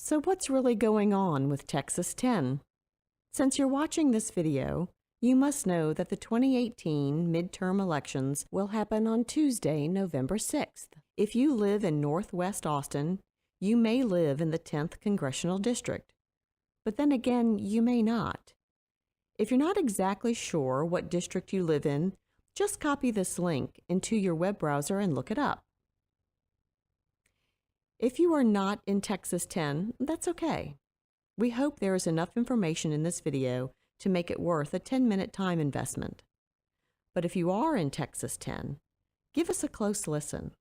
So what's really going on with Texas 10? Since you're watching this video, you must know that the 2018 midterm elections will happen on Tuesday, November 6th. If you live in Northwest Austin, you may live in the 10th Congressional District. But then again, you may not. If you're not exactly sure what district you live in, just copy this link into your web browser and look it up. If you are not in Texas 10, that's okay. We hope there is enough information in this video to make it worth a 10-minute time investment. But if you are in Texas 10, give us a close listen,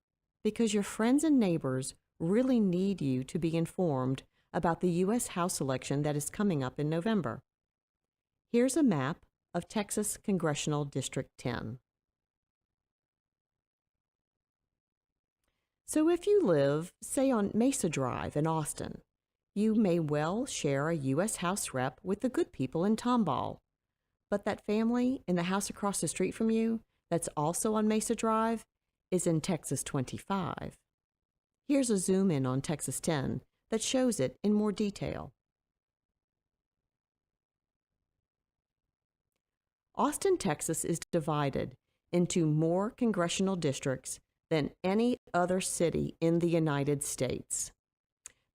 because your friends and neighbors really need you to be informed about the U.S. House election that is coming up in November. Here's a map of Texas Congressional District 10. So if you live, say, on Mesa Drive in Austin, you may well share a U.S. House rep with the good people in Tomball. But that family in the house across the street from you that's also on Mesa Drive is in Texas 25. Here's a zoom in on Texas 10 that shows it in more detail. Austin, Texas is divided into more congressional districts than any other city in the United States.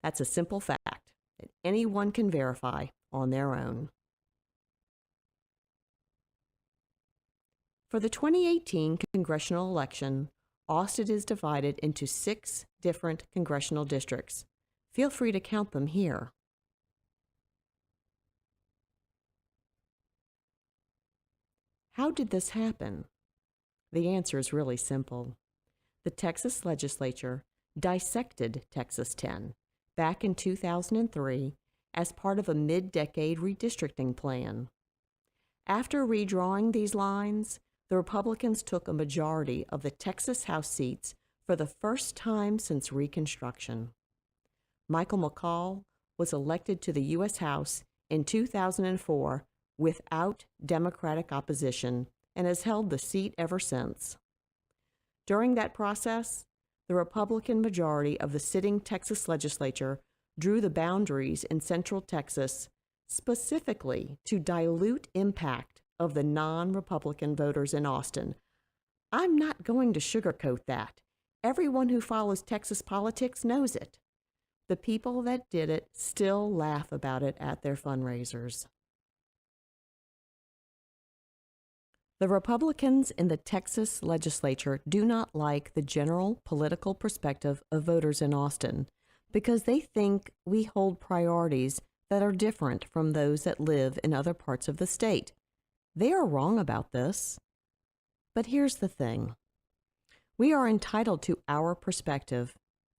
That's a simple fact that anyone can verify on their own. For the 2018 congressional election, Austin is divided into 6 different congressional districts. Feel free to count them here. How did this happen? The answer is really simple. The Texas legislature dissected Texas 10 back in 2003 as part of a mid-decade redistricting plan. After redrawing these lines, the Republicans took a majority of the Texas House seats for the first time since Reconstruction. Michael McCall was elected to the U.S. House in 2004 without Democratic opposition and has held the seat ever since. During that process, the Republican majority of the sitting Texas legislature drew the boundaries in Central Texas specifically to dilute impact of the non-Republican voters in Austin. I'm not going to sugarcoat that. Everyone who follows Texas politics knows it. The people that did it still laugh about it at their fundraisers. The Republicans in the Texas legislature do not like the general political perspective of voters in Austin because they think we hold priorities that are different from those that live in other parts of the state. They are wrong about this. But here's the thing. We are entitled to our perspective,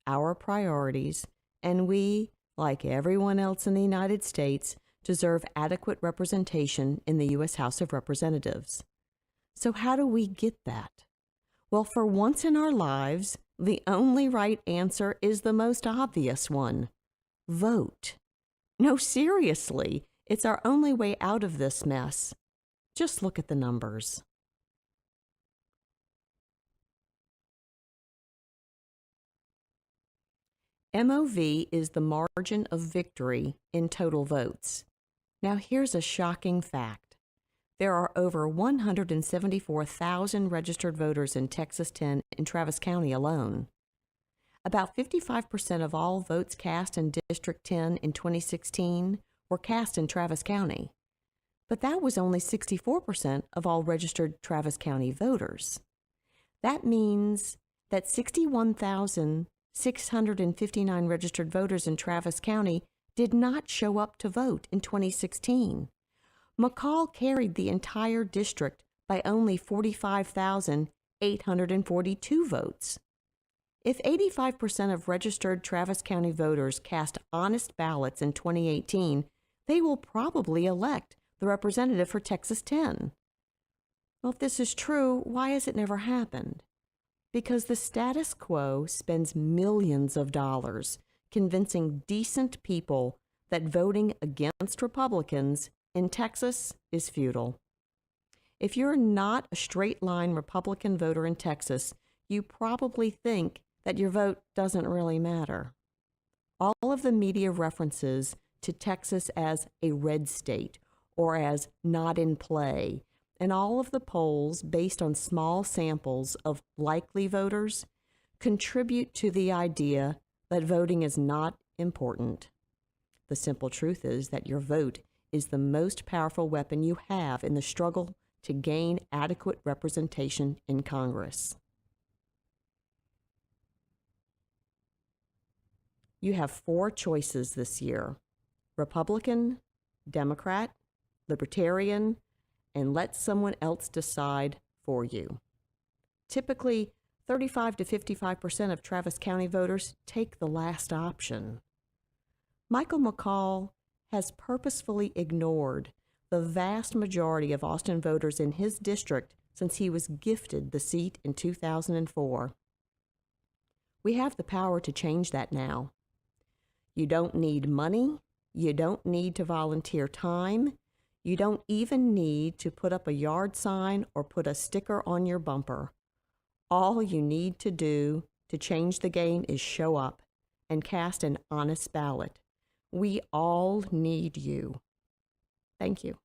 our priorities, and we, like everyone else in the United States, deserve adequate representation in the U.S. House of Representatives. So how do we get that? Well, for once in our lives, the only right answer is the most obvious one. Vote. No, seriously, it's our only way out of this mess. Just look at the numbers. MOV is the margin of victory in total votes. Now here's a shocking fact. There are over 174,000 registered voters in Texas 10 in Travis County alone. About 55% of all votes cast in District 10 in 2016 were cast in Travis County. But that was only 64% of all registered Travis County voters. That means that 61,659 registered voters in Travis County did not show up to vote in 2016. McCall carried the entire district by only 45,842 votes. If 85% of registered Travis County voters cast honest ballots in 2018, they will probably elect the representative for Texas 10. Well, if this is true, why has it never happened? Because the status quo spends millions of dollars convincing decent people that voting against Republicans in Texas is futile. If you're not a straight-line Republican voter in Texas, you probably think that your vote doesn't really matter. All of the media references to Texas as a red state or as not in play, and all of the polls based on small samples of likely voters contribute to the idea that voting is not important. The simple truth is that your vote is the most powerful weapon you have in the struggle to gain adequate representation in Congress. You have 4 choices this year: Republican, Democrat, Libertarian, and let someone else decide for you. Typically, 35 to 55% of Travis County voters take the last option. Michael McCall has purposefully ignored the vast majority of Austin voters in his district since he was gifted the seat in 2004. We have the power to change that now. You don't need money. You don't need to volunteer time. You don't even need to put up a yard sign or put a sticker on your bumper. All you need to do to change the game is show up and cast an honest ballot. We all need you. Thank you.